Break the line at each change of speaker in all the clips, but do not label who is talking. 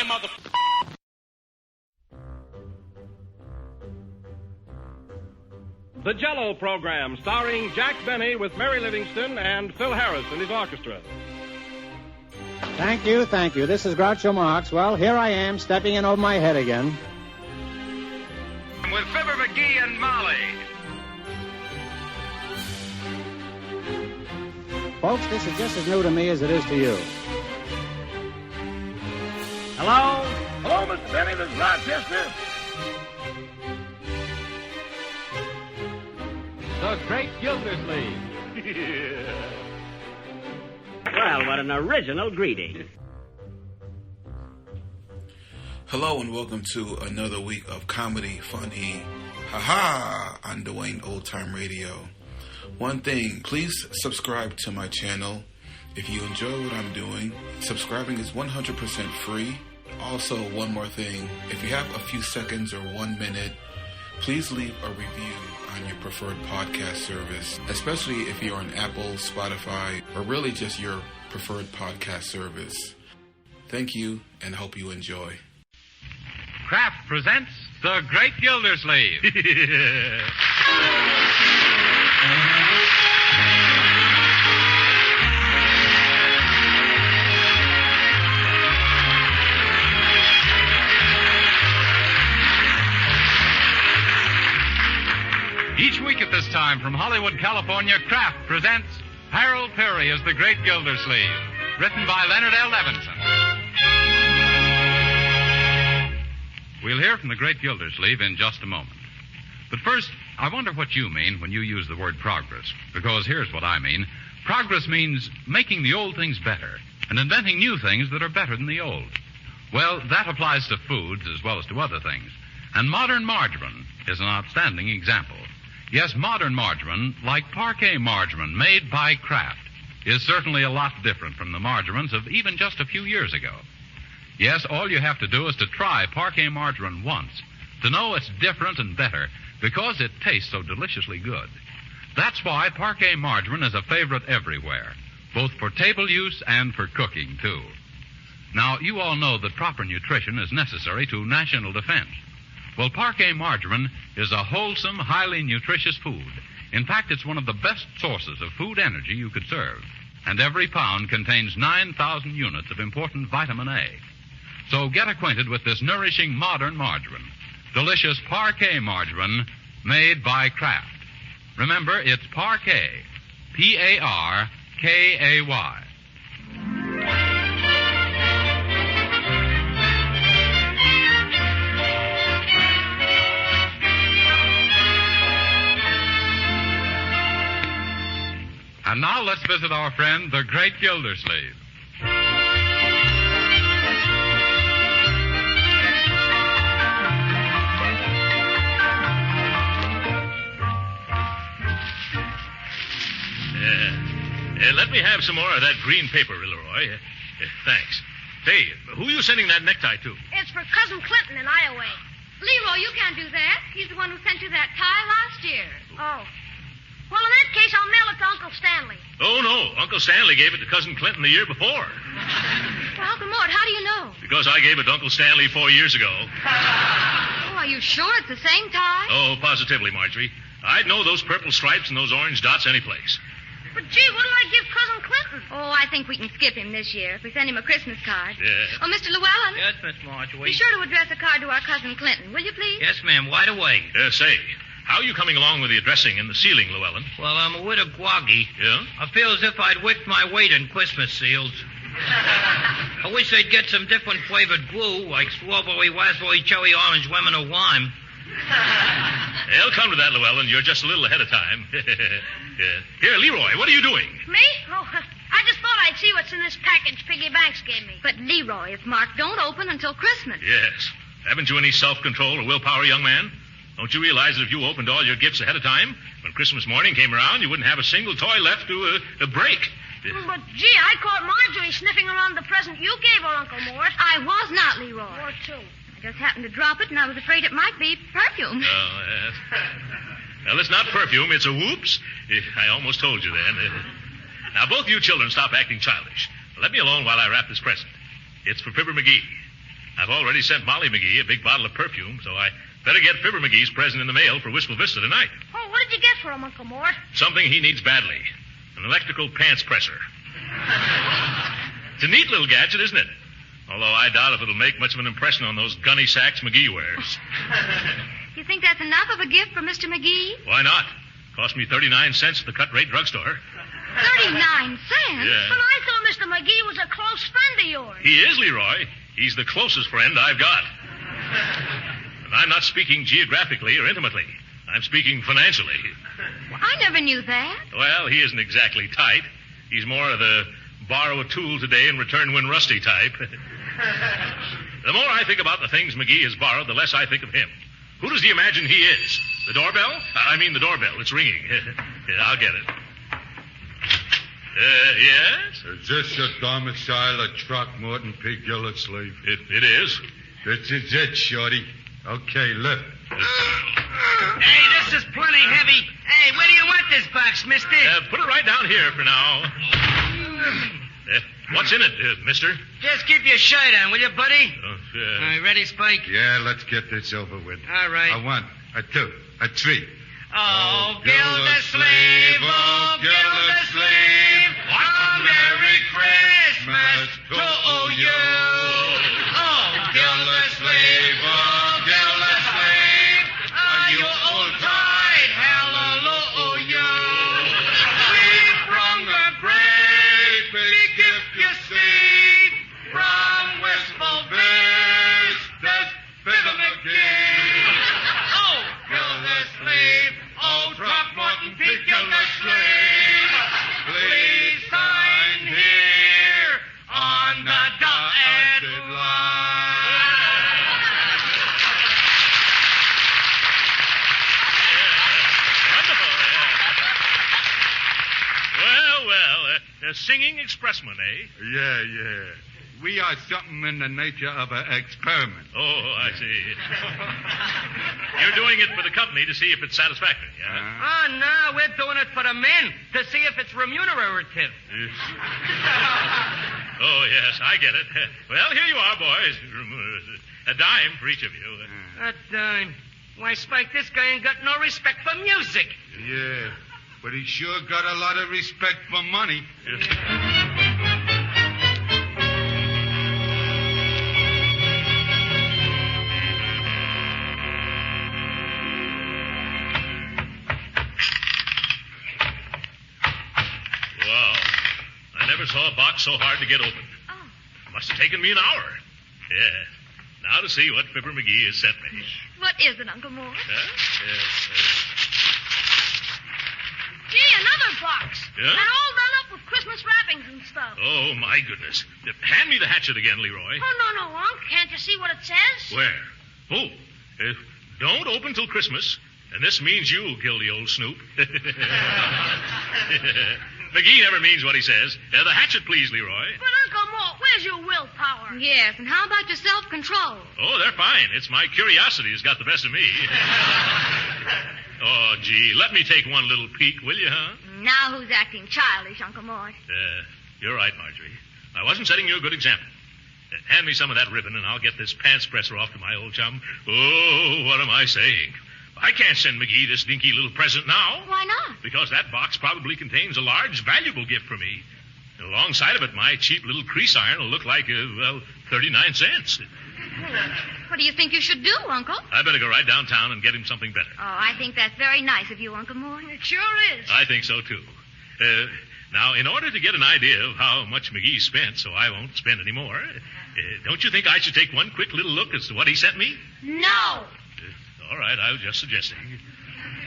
mother...
The Jell-O Program, starring Jack Benny with Mary Livingston and Phil Harris and his orchestra.
Thank you. This is Groucho Marx. Well, here I am, stepping in over my head again.
With Fibber McGee and Molly.
Folks, this is just as new to me as it is to you.
Hello?
Hello, Mr. Benny, this is Rochester.
The Great Gildersleeve.
Well, what an original greeting.
Hello and welcome to another week of comedy, funny, haha, on Dwayne Old Time Radio. One thing, please subscribe to my channel. If you enjoy what I'm doing, subscribing is 100% free. Also, one more thing, if you have a few seconds or 1 minute, please leave a review on your preferred podcast service, especially if you're on Apple, Spotify, or really just your preferred podcast service. Thank you, and hope you enjoy.
Kraft presents The Great Gildersleeve. Each week at this time from Hollywood, California, Kraft presents Harold Peary as the Great Gildersleeve, written by Leonard L. Levinson. We'll hear from the Great Gildersleeve in just a moment. But first, I wonder what you mean when you use the word progress, because here's what I mean. Progress means making the old things better and inventing new things that are better than the old. Well, that applies to foods as well as to other things. And modern margarine is an outstanding example. Yes, modern margarine, like Parquet margarine made by Kraft, is certainly a lot different from the margarines of even just a few years ago. Yes, all you have to do is to try Parquet margarine once to know it's different and better because it tastes so deliciously good. That's why Parquet margarine is a favorite everywhere, both for table use and for cooking, too. Now, you all know that proper nutrition is necessary to national defense. Well, Parquet margarine is a wholesome, highly nutritious food. In fact, it's one of the best sources of food energy you could serve. And every pound contains 9,000 units of important vitamin A. So get acquainted with this nourishing modern margarine. Delicious Parquet margarine made by Kraft. Remember, it's Parquet. P-A-R-K-A-Y. And now let's visit our friend, the Great Gildersleeve.
Let me have some more of that green paper, Leroy. Thanks. Say, who are you sending that necktie to?
It's for Cousin Clinton in Iowa. Leroy, you can't do that. He's the one who sent you that tie last year. Oh. Well, in that case, I'll mail it to Uncle Stanley.
Oh, no. Uncle Stanley gave it to Cousin Clinton the year before.
Well, Uncle Mort, how do you know?
Because I gave it to Uncle Stanley 4 years ago.
Oh, are you sure it's the same tie?
Oh, positively, Marjorie. I'd know those purple stripes and those orange dots anyplace.
But, gee, what'll I give Cousin Clinton? Oh, I think we can skip him this year if we send him a Christmas card.
Yeah.
Oh, Mr. Llewellyn?
Yes, Miss Marjorie.
Be sure to address a card to our Cousin Clinton, will you, please?
Yes, ma'am, right away.
Say, how are you coming along with the addressing and the sealing, Llewellyn?
Well, I'm a widow groggy.
Yeah?
I feel as if I'd whipped my weight in Christmas seals. I wish they'd get some different flavored glue, like strawberry, raspberry, cherry, orange, lemon, or lime.
They'll come to that, Llewellyn. You're just a little ahead of time. Yeah. Here, Leroy, what are you doing?
Me? Oh, I just thought I'd see what's in this package Piggy Banks gave me. But, Leroy, it's marked don't open until Christmas.
Yes. Haven't you any self-control or willpower, young man? Don't you realize that if you opened all your gifts ahead of time, when Christmas morning came around, you wouldn't have a single toy left to break?
But, gee, I caught Marjorie sniffing around the present you gave her, Uncle Mort. I was not, Leroy. Mort, too. I just happened to drop it, and I was afraid it might be perfume.
Oh, yes. Well, it's not perfume. It's a whoops. I almost told you then. Now, both you children stop acting childish. Let me alone while I wrap this present. It's for Fibber McGee. I've already sent Molly McGee a big bottle of perfume, so I better get Fibber McGee's present in the mail for Wistful Vista tonight.
Oh, what did you get for him, Uncle Mort?
Something he needs badly. An electrical pants presser. It's a neat little gadget, isn't it? Although I doubt if it'll make much of an impression on those gunny sacks McGee wears.
You think that's enough of a gift for Mr. McGee?
Why not? Cost me 39 cents at the cut-rate drugstore.
39 cents?
Yeah.
But I thought Mr. McGee was a close friend of yours.
He is, Leroy. He's the closest friend I've got. And I'm not speaking geographically or intimately. I'm speaking financially.
Well, I never knew that.
Well, he isn't exactly tight. He's more of the borrow a tool today and return when rusty type. The more I think about the things McGee has borrowed, the less I think of him. Who does he imagine he is? The doorbell? I mean the doorbell. It's ringing. Yeah, I'll get it. Yes?
Is this your domicile at Throckmorton P. Gildersleeve?
It is.
This is it, Shorty. Okay, lift.
Hey, this is plenty heavy. Hey, where do you want this box, mister?
Put it right down here for now. What's in it, mister?
Just keep your shirt on, will you, buddy?
Oh,
All right, ready, Spike?
Yeah, let's get this over with.
All right.
A 1, a 2, a 3.
Oh, Gildersleeve, oh, Gildersleeve, a Merry Christmas to you. Oh, Gildersleeve, oh, Gildersleeve, are you old-tied? Hallelujah. We've brung a great big gift, you see, from Wistful Vista's Fibber McGee. Oh, Gildersleeve, oh, Throckmorton P. Gildersleeve, please sign here on the dotted line.
Wonderful. Well, singing expressman, eh?
Yeah. We are something in the nature of an experiment.
Oh, I see. You're doing it for the company to see if it's satisfactory, yeah?
Oh, no, we're doing it for the men to see if it's remunerative.
Oh, yes, I get it. Well, here you are, boys. A dime for each of you.
A dime. Why, Spike, this guy ain't got no respect for music.
Yeah, but he sure got a lot of respect for money.
Saw a box so hard to get open.
Oh.
Must have taken me an hour. Yeah. Now to see what Fibber McGee has sent me.
What is it, Uncle Mort? Gee, another box.
Yeah?
And all done up with Christmas wrappings and stuff.
Oh, my goodness. Hand me the hatchet again, Leroy.
Oh, no, Unc. Can't you see what it says?
Where? Oh, don't open till Christmas. And this means you, Gildy, old snoop. McGee never means what he says. The hatchet, please, Leroy.
But, Uncle Mort, where's your willpower? Yes, and how about your self-control?
Oh, they're fine. It's my curiosity has got the best of me. Oh, gee, let me take one little peek, will you, huh?
Now who's acting childish, Uncle Mort?
You're right, Marjorie. I wasn't setting you a good example. Hand me some of that ribbon, and I'll get this pants presser off to my old chum. Oh, what am I saying? I can't send McGee this dinky little present now.
Why not?
Because that box probably contains a large, valuable gift for me. And alongside of it, my cheap little crease iron will look like, 39 cents.
What do you think you should do, Uncle?
I better go right downtown and get him something better.
Oh, I think that's very nice of you, Uncle Mort. It sure is.
I think so, too. Now, in order to get an idea of how much McGee spent so I won't spend any more, don't you think I should take one quick little look as to what he sent me?
No.
All right, I was just suggesting.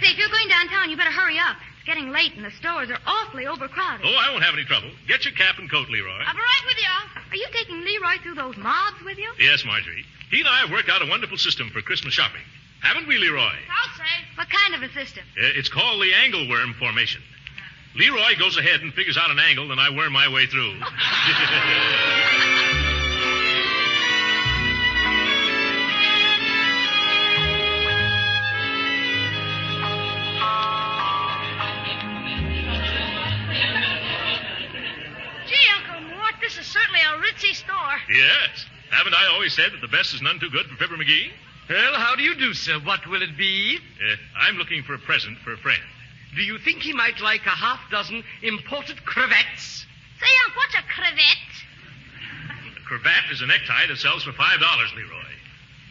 Say, if you're going downtown, you better hurry up. It's getting late and the stores are awfully overcrowded.
Oh, I won't have any trouble. Get your cap and coat, Leroy.
I'll be right with you. Are you taking Leroy through those mobs with you?
Yes, Marjorie. He and I have worked out a wonderful system for Christmas shopping. Haven't we, Leroy?
I'll say. What kind of a system?
It's called the angleworm formation. Leroy goes ahead and figures out an angle, and I worm my way through.
Gee, Uncle Mort, this is certainly a ritzy store.
Yes. Haven't I always said that the best is none too good for Fibber McGee?
Well, how do you do, sir? What will it be?
I'm looking for a present for a friend.
Do you think he might like a half-dozen imported cravats?
Say, Unc, what's a cravat?
A cravat is a necktie that sells for $5, Leroy.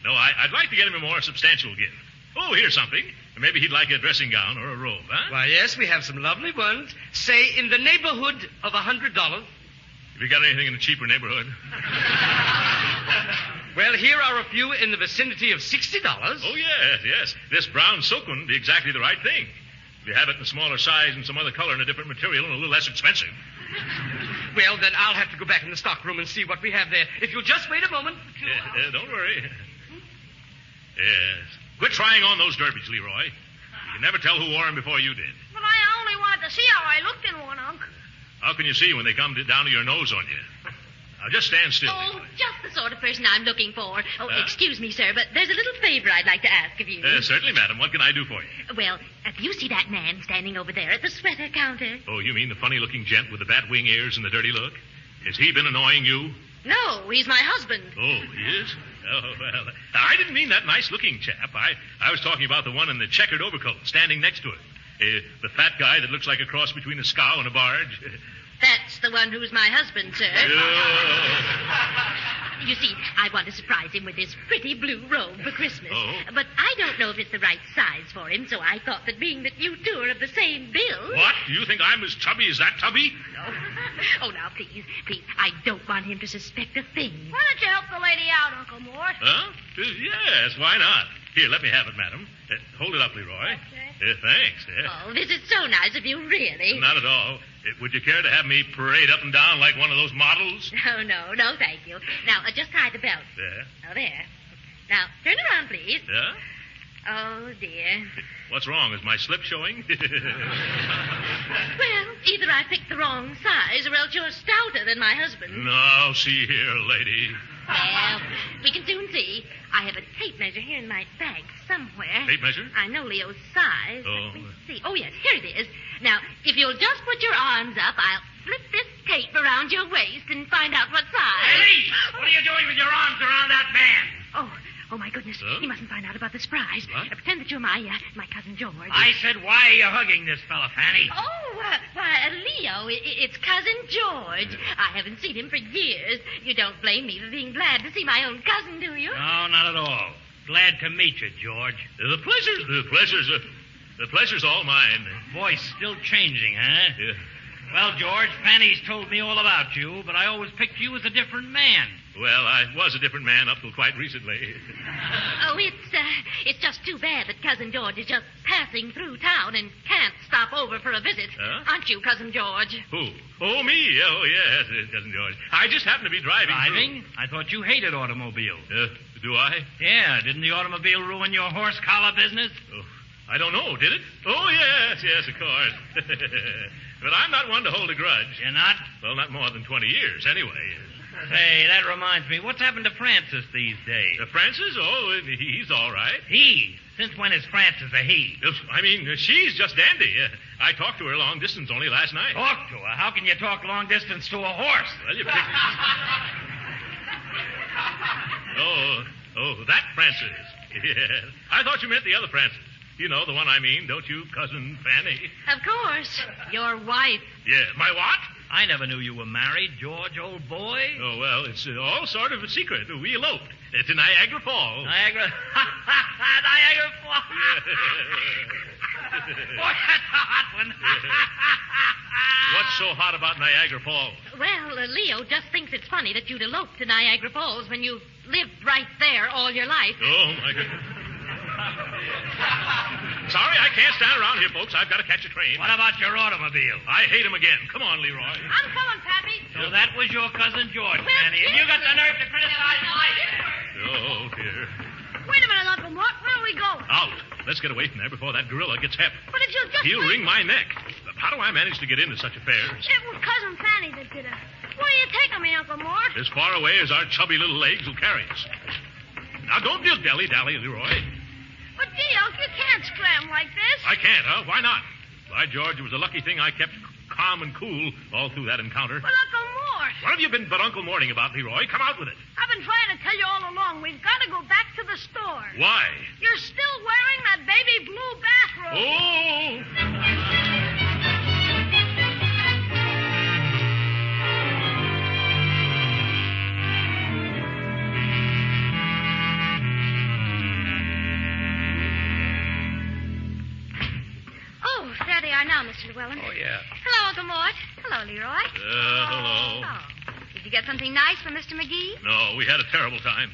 No, I'd like to get him a more substantial gift. Oh, here's something. Maybe he'd like a dressing gown or a robe, huh?
Why, yes, we have some lovely ones. Say, in the neighborhood of $100.
Have you got anything in a cheaper neighborhood?
Well, here are a few in the vicinity of $60.
Oh, yes. This brown silk one would be exactly the right thing. If you have it in a smaller size and some other color and a different material and a little less expensive.
Well, then I'll have to go back in the stockroom and see what we have there. If you'll just wait a moment.
Don't worry. Yes. Quit trying on those derbies, Leroy. You can never tell who wore them before you did.
But I only wanted to see how I looked in one, Unc.
How can you see when they come down to your nose on you? Now, just stand still.
Oh, just the sort of person I'm looking for. Oh, excuse me, sir, but there's a little favor I'd like to ask of you.
Certainly, madam. What can I do for you?
Well, do you see that man standing over there at the sweater counter?
Oh, you mean the funny-looking gent with the bat wing ears and the dirty look? Has he been annoying you?
No, he's my husband.
Oh, he is? Oh, well, I didn't mean that nice-looking chap. I was talking about the one in the checkered overcoat standing next to it. The fat guy that looks like a cross between a scow and a barge.
That's the one who's my husband, sir.
Oh.
You see, I want to surprise him with this pretty blue robe for Christmas.
Oh.
But I don't know if it's the right size for him, so I thought that being that you two are of the same build...
What? You think I'm as chubby as that tubby?
No. Oh, now, please. I don't want him to suspect a thing.
Why don't you help the lady out, Uncle Mort?
Huh? Yes, why not? Here, let me have it, madam. Hold it up, Leroy.
Okay.
Thanks.
Oh, this is so nice of you, really.
Not at all. Would you care to have me parade up and down like one of those models?
No, thank you. Now, just tie the belt.
There.
Oh, there. Now, turn around, please.
Yeah?
Oh, dear.
What's wrong? Is my slip showing?
Well, either I picked the wrong size or else you're stouter than my husband.
No, see here, lady.
Well, we can soon see. I have a tape measure here in my bag somewhere.
Tape measure?
I know Leo's size.
Oh.
Let me see. Oh, yes, here it is. Now, if you'll just put your arms up, I'll flip this tape around your waist and find out what size.
Hey, what are you doing with your arms around that man?
Oh, my goodness.
Huh?
He mustn't find out about the surprise.
What?
Pretend that you're my cousin George.
I said, why are you hugging this fella, Fanny?
Oh, Leo, it's Cousin George. I haven't seen him for years. You don't blame me for being glad to see my own cousin, do you?
No, not at all. Glad to meet you, George.
The pleasure's all mine.
Voice still changing, huh?
Yeah.
Well, George, Fanny's told me all about you, but I always picked you as a different man.
Well, I was a different man up till quite recently.
Oh, it's just too bad that Cousin George is just passing through town and can't stop over for a visit.
Huh?
Aren't you, Cousin George?
Who? Oh, me? Oh, yes, Cousin George. I just happened to be driving.
Driving? I thought you hated automobiles.
Do I?
Yeah, didn't the automobile ruin your horse collar business?
Oh, I don't know, did it? Oh, yes, of course. But I'm not one to hold a grudge.
You're not?
Well, not more than 20 years, anyway.
Say, that reminds me. What's happened to Francis these days?
Francis? Oh, he's all right.
He? Since when is Francis a he?
I mean, she's just dandy. I talked to her long distance only last night.
Talk to her? How can you talk long distance to a horse?
Well, you picked... Oh, that Francis. Yes. I thought you meant the other Francis. You know the one I mean, don't you, Cousin Fanny?
Of course. Your wife.
Yeah, my what?
I never knew you were married, George, old boy.
Oh, well, it's all sort of a secret. We eloped to Niagara Falls.
Niagara Falls. Boy, that's a hot one.
What's so hot about Niagara Falls?
Well, Leo just thinks it's funny that you'd elope to Niagara Falls when you lived right there all your life.
Oh, my goodness. Sorry, I can't stand around here, folks. I've got to catch a train.
What about your automobile?
I hate him again. Come on, Leroy.
I'm coming, Pappy.
So that was your cousin George, Fanny, and you got the nerve to criticize my...
Oh, dear.
Wait a minute, Uncle Mort. Where are we going?
Out. Let's get away from there before that gorilla gets hep.
But if you'll just...
He'll wring my neck. How do I manage to get into such affairs?
It was Cousin Fanny that did it. Where are you taking me, Uncle Mort?
As far away as our chubby little legs will carry us. Now, don't dilly-dally, Leroy.
But, gee, Uncle, you can't scram like this.
I can't, huh? Why not? By George, it was a lucky thing I kept calm and cool all through that encounter.
But, Uncle Mort...
What have you been Uncle mourning about, Leroy? Come out with it.
I've been trying to tell you all along. We've got to go back to the store.
Why?
You're still wearing that baby blue bathrobe.
Oh!
Oh, there they are now, Mr. Llewellyn.
Oh, yeah.
Hello, Uncle Mort. Hello, Leroy.
Hello.
Oh. Did you get something nice from Mr. McGee?
No, we had a terrible time.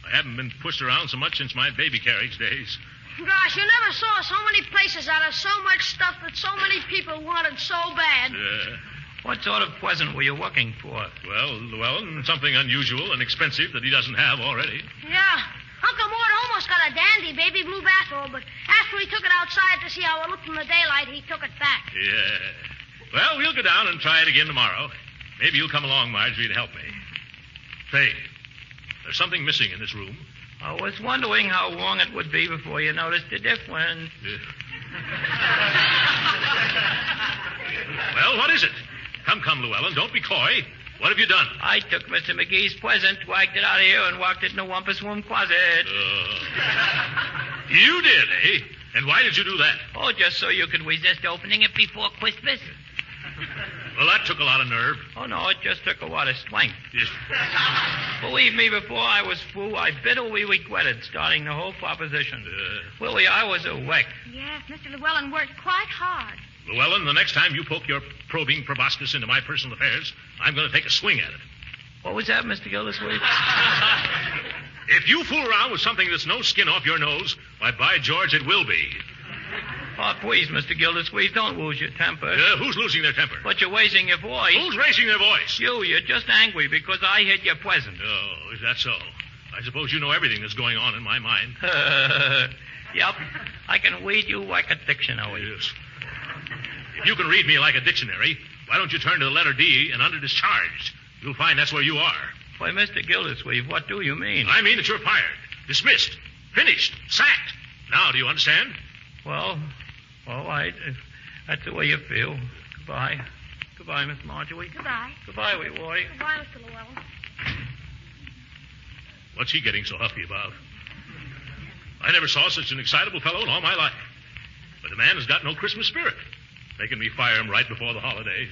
I haven't been pushed around so much since my baby carriage days.
Gosh, you never saw so many places out of so much stuff that so many people wanted so bad.
What sort of present were you looking for?
Well, Llewellyn, something unusual and expensive that he doesn't have already.
Yeah. Uncle Mort almost got a dandy baby blue bathrobe, but after he took it outside to see how it looked in the daylight, he took it back.
Yeah. Well, we'll go down and try it again tomorrow. Maybe you'll come along, Marjorie, to help me. Say, there's something missing in this room.
I was wondering how long it would be before you noticed the difference.
Well, what is it? Come, Llewellyn, don't be coy. What have you done?
I took Mr. McGee's present, wagged it out of here, and walked it in the Wampus room closet.
You did, eh? And why did you do that?
Oh, just so you could resist opening it before Christmas.
Well, that took a lot of nerve.
Oh, no, it just took a lot of strength. Believe me, before I was through, I bitterly regretted starting the whole proposition. Willie, I was a wreck.
Yes, Mr. Llewellyn worked quite hard.
Llewellyn, the next time you poke your probing proboscis into my personal affairs, I'm going to take a swing at it.
What was that, Mr. Gildersleeve?
If you fool around with something that's no skin off your nose, why, by George, it will be.
Oh, please, Mr. Gildersleeve, don't lose your temper.
Who's losing their temper?
But you're raising your voice.
Who's raising their voice?
You're just angry because I hid your present.
Oh, is that so? I suppose you know everything that's going on in my mind.
Yep. I can read you like a dictionary.
Yes. If you can read me like a dictionary, why don't you turn to the letter D and under discharged? You'll find that's where you are.
Why, Mr. Gildersleeve, what do you mean?
I mean that you're fired, dismissed, finished, sacked. Now, do you understand?
Well, all right. If that's the way you feel. Goodbye. Goodbye, Miss Marjorie.
Goodbye.
Goodbye, Leroy.
Goodbye, Mr. Llewellyn.
What's he getting so huffy about? I never saw such an excitable fellow in all my life. But the man has got no Christmas spirit. Making me fire him right before the holidays.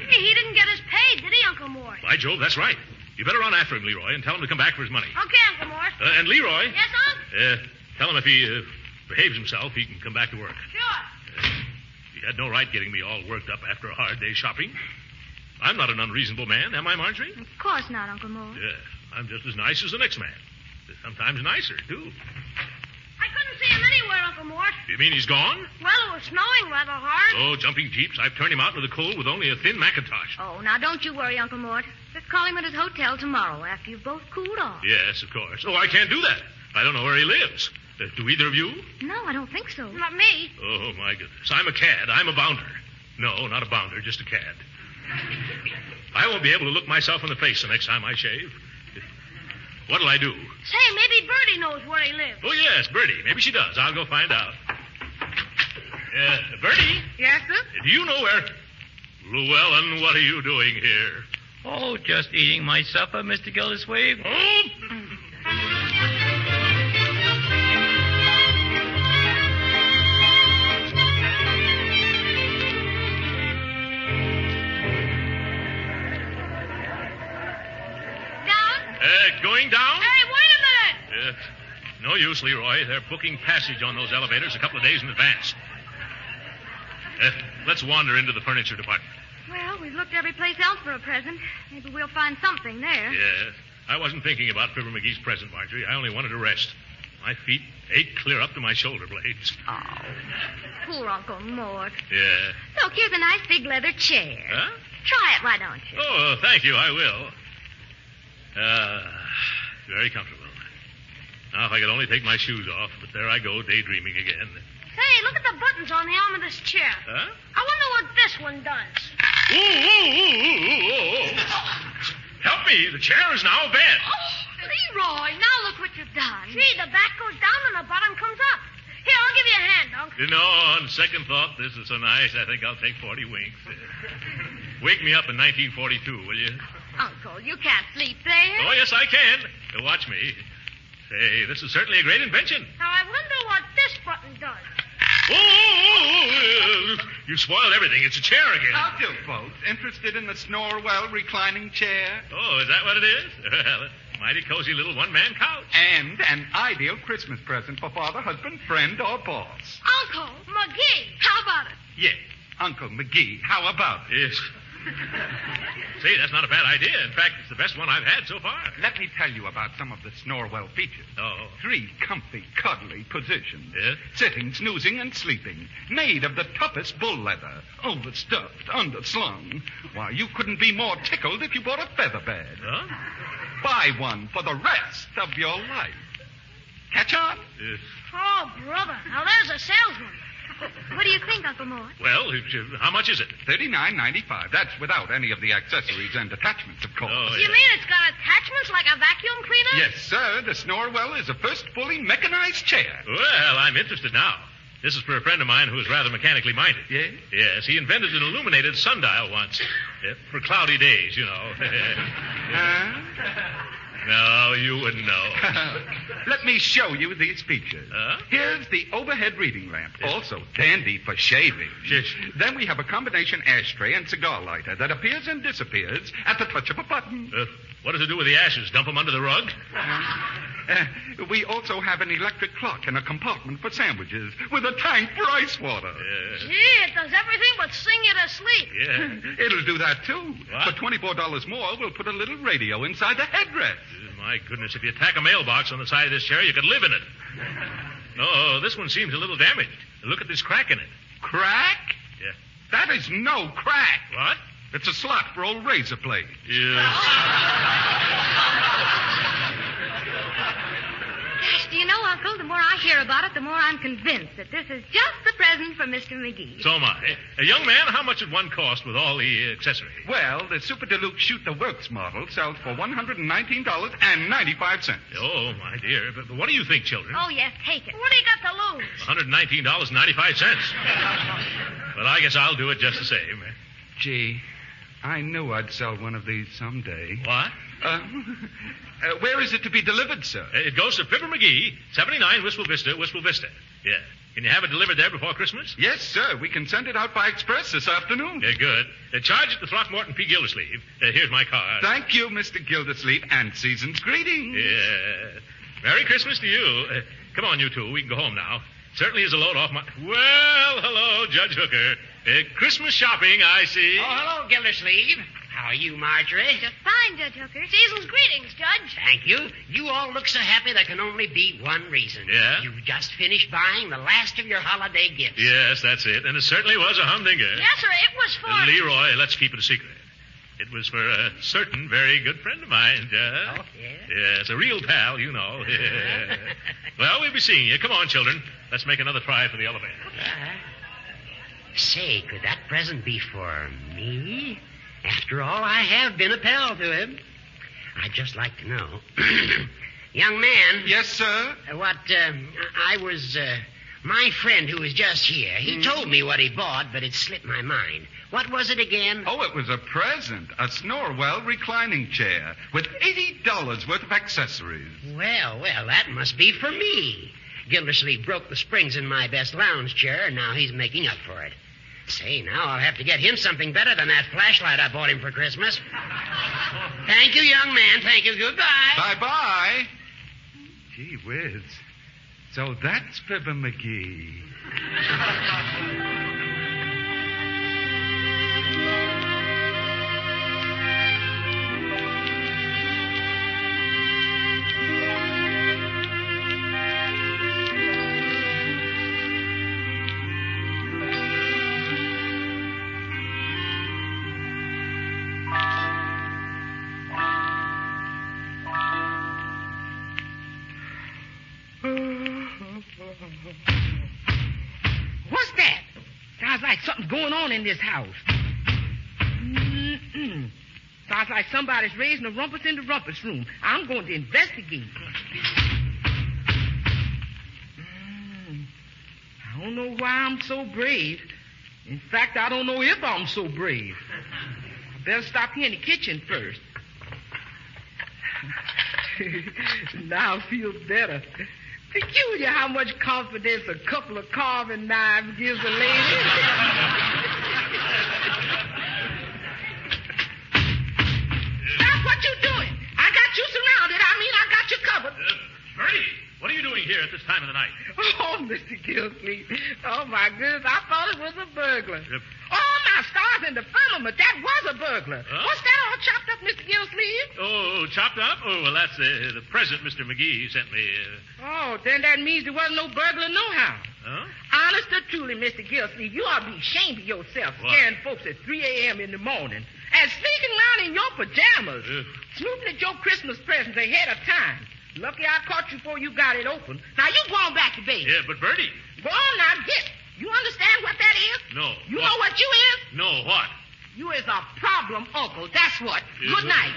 Hey, he didn't get his pay, did he, Uncle Mort?
By Jove, that's right. You better run after him, Leroy, and tell him to come back for his money.
Okay, Uncle Mort.
And Leroy.
Yes, Unc?
Tell him if he behaves himself, he can come back to work.
Sure.
He had no right getting me all worked up after a hard day shopping. I'm not an unreasonable man, am I, Marjorie?
Of course not, Uncle Mort.
Yeah, I'm just as nice as the next man. Sometimes nicer, too.
I couldn't see him anywhere, Uncle Mort.
You mean he's gone?
Well, it was snowing rather hard.
Oh, jumping jeeps. I've turned him out into the cold with only a thin mackintosh.
Oh, now don't you worry, Uncle Mort. Just call him at his hotel tomorrow after you've both cooled off.
Yes, of course. Oh, I can't do that. I don't know where he lives. Do either of you?
No, I don't think so. Not me.
Oh, my goodness. I'm a cad. I'm a bounder. No, not a bounder, just a cad. I won't be able to look myself in the face the next time I shave. What'll I do?
Say, maybe Bertie knows where he lives.
Oh, yes, Bertie. Maybe she does. I'll go find out. Bertie?
Yes, sir?
Do you know where... Llewellyn, what are you doing here?
Oh, just eating my supper, Mr. Gildersleeve.
Oh! Going down?
Hey, wait a minute!
No use, Leroy. They're booking passage on those elevators a couple of days in advance. Let's wander into the furniture department.
Well, we've looked every place else for a present. Maybe we'll find something there.
Yes. I wasn't thinking about Fibber McGee's present, Marjorie. I only wanted to rest. My feet ache clear up to my shoulder blades.
Oh, poor Uncle Mort.
Yeah.
Look, here's a nice big leather chair.
Huh?
Try it, why don't you?
Oh, thank you. I will. Very comfortable. Now, if I could only take my shoes off, but there I go, daydreaming again.
Say, look at the buttons on the arm of this chair.
Huh?
I wonder what this one does.
Ooh. Help me. The chair is now a bed.
Oh, Leroy, now look what you've done. Gee, the back goes down and the bottom comes up. Here, I'll give you a hand, Unc.
You know, on second thought, this is so nice, I think I'll take 40 winks. Wake me up in 1942, will you?
Uncle, you can't sleep there.
Oh, yes, I can. Watch me. Say, this is certainly a great invention.
Now, I wonder what this button does.
Oh, you spoiled everything. It's a chair again.
How do, folks? Interested in the Snorwell reclining chair?
Oh, is that what it is? Well, mighty cozy little one-man couch.
And an ideal Christmas present for father, husband, friend, or boss.
Uncle McGee, how about it?
Yes, Uncle McGee. How about it?
Yes. See, that's not a bad idea. In fact, it's the best one I've had so far.
Let me tell you about some of the Snorwell features.
Oh.
3 comfy, cuddly positions.
Yes?
Sitting, snoozing, and sleeping. Made of the toughest bull leather. Overstuffed, underslung. Why, you couldn't be more tickled if you bought a feather bed.
Huh?
Buy one for the rest of your life. Catch on?
Yes.
Oh, brother. Now, there's a salesman.
What do you think, Uncle Mort?
Well, how much is it?
$39.95. That's without any of the accessories and attachments, of course.
Oh,
You mean it's got attachments like a vacuum cleaner?
Yes, sir. The Snorwell is the first fully mechanized chair.
Well, I'm interested now. This is for a friend of mine who is rather mechanically minded.
Yes?
Yes, he invented an illuminated sundial once. For cloudy days, you know. No, you wouldn't know.
Let me show you these features. Here's the overhead reading lamp, also dandy for shaving.
Yes.
Then we have a combination ashtray and cigar lighter that appears and disappears at the touch of a button.
What does it do with the ashes? Dump them under the rug?
We also have an electric clock and a compartment for sandwiches with a tank for ice water.
Yeah.
Gee, it does everything but sing you to sleep.
Yeah.
It'll do that, too.
What?
For $24 more, we'll put a little radio inside the headrest.
My goodness, if you tack a mailbox on the side of this chair, you could live in it. Oh, this one seems a little damaged. Look at this crack in it.
Crack?
Yeah.
That is no crack.
What?
It's a slot for old razor blades.
Gosh, do you know, Uncle, the more I hear about it, the more I'm convinced that this is just the present for Mr. McGee.
So am I. Young man, how much would one cost with all the accessories?
Well, the Super Deluxe Shoot the Works model sells for $119.95.
Oh, my dear. But what do you think, children?
Oh, yes, take it. What do you got to lose?
$119.95. Well, I guess I'll do it just the same.
Gee, I knew I'd sell one of these someday.
What?
Where is it to be delivered, sir?
It goes to Fibber McGee, 79 Wistful Vista, Wistful Vista. Yeah. Can you have it delivered there before Christmas?
Yes, sir. We can send it out by express this afternoon.
Yeah, good. Charge it to Throckmorton P. Gildersleeve. Here's my card.
Thank you, Mr. Gildersleeve, and season's greetings.
Yeah. Merry Christmas to you. Come on, you two. We can go home now. Certainly is a load off my... Well, hello, Judge Hooker. Christmas shopping, I see.
Oh, hello, Gildersleeve. How are you, Marjorie?
Just fine, Judge Hooker.
Season's greetings, Judge.
Thank you. You all look so happy there can only be one reason.
Yeah?
You've just finished buying the last of your holiday gifts.
Yes, that's it. And it certainly was a humdinger.
Yes, sir, it was for...
Leroy, let's keep it a secret. It was for a certain very good friend of mine, Judge.
Oh, yeah?
Yes, a real pal, you know. Well, we'll be seeing you. Come on, children. Let's make another try for the elevator.
Say, could that present be for me? After all, I have been a pal to him. I'd just like to know. Young man.
Yes, sir?
My friend who was just here, he told me what he bought, but it slipped my mind. What was it again?
Oh, it was a present. A Snorwell reclining chair with $80 worth of accessories.
Well, that must be for me. Gildersleeve broke the springs in my best lounge chair, and now he's making up for it. Say, now I'll have to get him something better than that flashlight I bought him for Christmas. Thank you, young man. Thank you. Goodbye.
Bye-bye. Gee whiz. So that's Fibber McGee.
What's that? Sounds like something's going on in this house. Sounds like somebody's raising a rumpus in the rumpus room. I'm going to investigate. I don't know why I'm so brave. In fact, I don't know if I'm so brave. I better stop here in the kitchen first.
Now I feel better. Peculiar how much confidence a couple of carving knives gives a lady. Stop what you doing. I got you surrounded. I got you covered.
Bertie, what are you doing here at this time of the night?
Oh, Mr. Gildersleeve. Oh, my goodness. I thought it was a burglar. Oh, my stars in the firmament. That was a burglar.
Huh?
What's that all chopped up, Mr. Gildersleeve?
Oh, chopped up? Oh, well, that's the present Mr. McGee sent me.
Oh, then that means there wasn't no burglar nohow.
Huh?
Honest or truly, Mr. Gildersleeve, you ought to be ashamed of yourself scaring folks at 3 a.m. in the morning and sneaking around in your pajamas, snooping at your Christmas presents ahead of time. Lucky I caught you before you got it open. Now, you go on back to bed.
Yeah, but Bertie.
Go on now, get. You understand what that is?
No.
You know what you is?
No, what?
You is a problem uncle, that's what. Good night.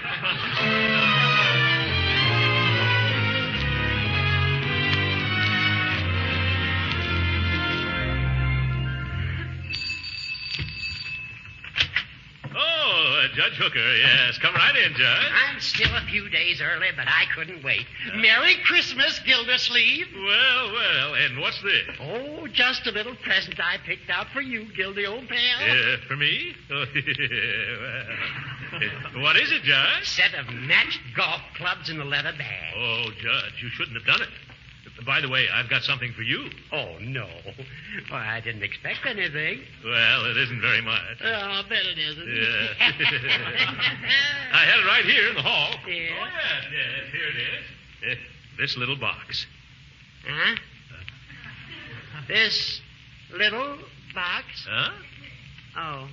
Judge Hooker, yes. Come right in, Judge.
I'm still a few days early, but I couldn't wait. Merry Christmas, Gildersleeve.
Well, and what's this?
Oh, just a little present I picked out for you, Gildy, old pal.
For me? Well, what is it, Judge?
Set of matched golf clubs in a leather bag.
Oh, Judge, you shouldn't have done it. By the way, I've got something for you.
Oh, no. Well, I didn't expect anything.
Well, it isn't very much.
Oh, I'll bet it isn't.
Yeah. I had it right here in the hall.
Yeah?
Oh, yes, here it is. This little box.
Huh? This little box?
Huh?
Oh.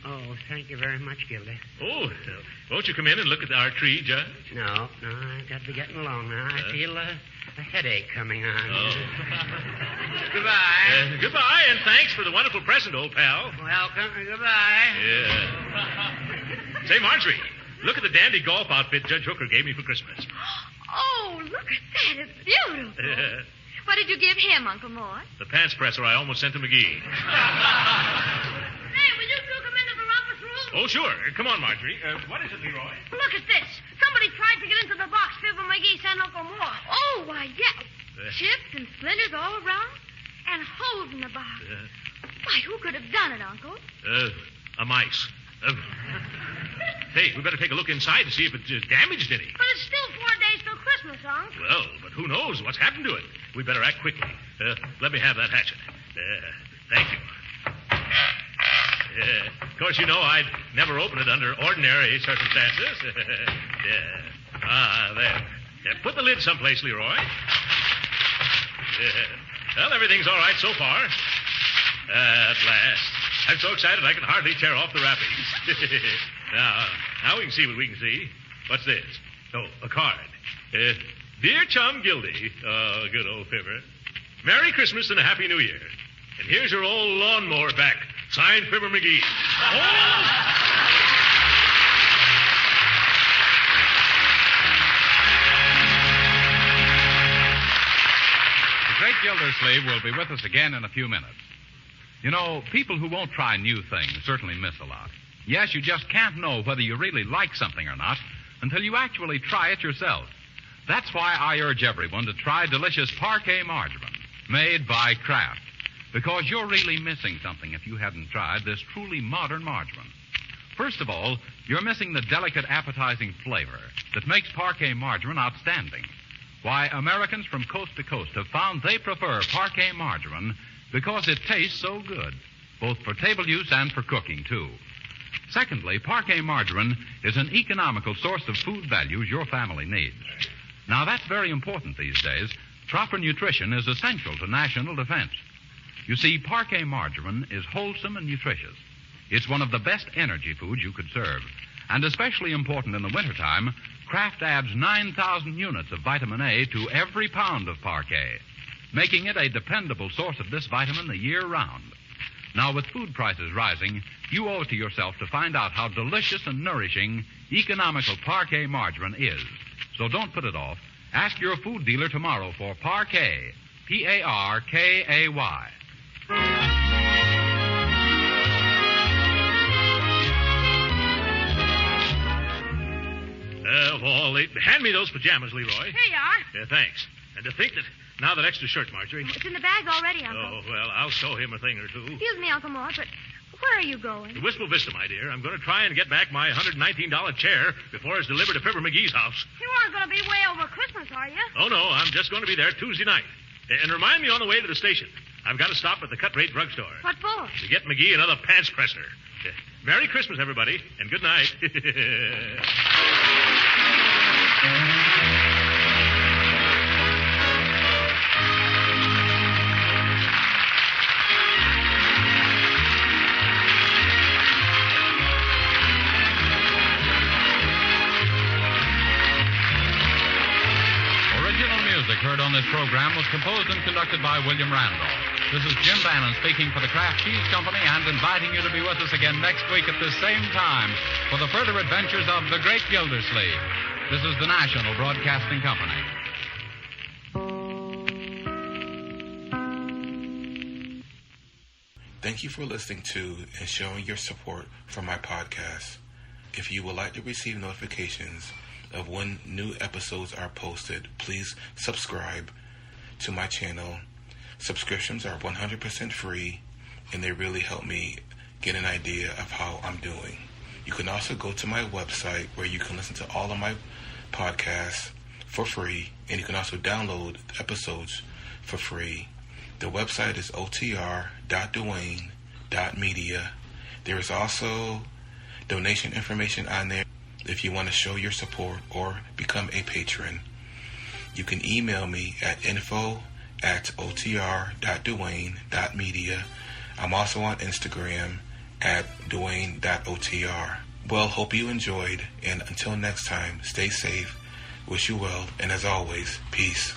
Oh, thank you very much, Gildy.
Oh, won't you come in and look at our tree, Judge?
No, I've got to be getting along now. I feel a headache coming on.
Oh.
Goodbye.
Goodbye, and thanks for the wonderful present, old pal.
Welcome. Goodbye.
Yeah. Say, Marjorie, look at the dandy golf outfit Judge Hooker gave me for Christmas.
Oh, look at that. It's beautiful.
Yeah.
What did you give him, Uncle Mort?
The pants presser I almost sent to McGee.
Hey, will you two come into the rumpus room?
Oh, sure. Come on, Marjorie. What is it, Leroy?
Look at this. Somebody tried to get into the box Fibber McGee sent Uncle Mort. Oh, why, yeah. Chips and splinters all around and holes in the box. Why, who could have done it, Uncle?
A mice. Hey, we better take a look inside to see if it's damaged any.
But it's still 4 days till Christmas, Unc.
Well, but who knows what's happened to it? We better act quickly. Let me have that hatchet. Thank you. Of course, you know I'd never open it under ordinary circumstances. There. Put the lid someplace, Leroy. Well, everything's all right so far. At last. I'm so excited I can hardly tear off the wrappings. Now we can see what we can see. What's this? Oh, a card. Dear Chum Gildy. Oh, good old Fibber. Merry Christmas and a Happy New Year. And here's your old lawnmower back. Signed, Fibber McGee.
The great Gildersleeve will be with us again in a few minutes. You know, people who won't try new things certainly miss a lot. Yes, you just can't know whether you really like something or not until you actually try it yourself. That's why I urge everyone to try delicious Parquet margarine, made by Kraft. Because you're really missing something if you hadn't tried this truly modern margarine. First of all, you're missing the delicate, appetizing flavor that makes Parquet margarine outstanding. Why, Americans from coast to coast have found they prefer Parquet margarine because it tastes so good, both for table use and for cooking, too. Secondly, Parquet margarine is an economical source of food values your family needs. Now, that's very important these days. Proper nutrition is essential to national defense. You see, Parquet margarine is wholesome and nutritious. It's one of the best energy foods you could serve. And especially important in the wintertime, Kraft adds 9,000 units of vitamin A to every pound of Parquet, making it a dependable source of this vitamin the year round. Now, with food prices rising, you owe it to yourself to find out how delicious and nourishing economical Parquet margarine is. So don't put it off. Ask your food dealer tomorrow for Parquet, Parkay.
yourself all. Hand me those pajamas, Leroy.
Here you are.
Yeah, thanks. And to think that now that extra shirt, Marjorie.
It's in the bag already, Uncle.
Oh, well, I'll sew him a thing or two.
Excuse me, Uncle Mort, but where are you going?
To Wistful Vista, my dear. I'm going to try and get back my $119 chair before it's delivered to Fibber McGee's house.
You aren't going to be way over Christmas, are you?
Oh, no, I'm just going to be there Tuesday night. And remind me on the way to the station. I've got to stop at the cut-rate drugstore.
What for?
To get McGee another pants presser. Merry Christmas, everybody, and good night.
Music heard on this program was composed and conducted by William Randolph. This is Jim Bannon speaking for the Kraft Cheese Company and inviting you to be with us again next week at this same time for the further adventures of the great Gildersleeve. This is the National Broadcasting Company.
Thank you for listening to and showing your support for my podcast. If you would like to receive notifications of when new episodes are posted, please subscribe to my channel. Subscriptions are 100% free, and they really help me get an idea of how I'm doing. You can also go to my website where you can listen to all of my podcasts for free, and you can also download episodes for free. The website is otr.duane.media. There is also donation information on there if you want to show your support or become a patron. You can email me at info@otr.duane.media. I'm also on Instagram at duane.otr. Well, hope you enjoyed, and until next time, stay safe, wish you well, and as always, peace.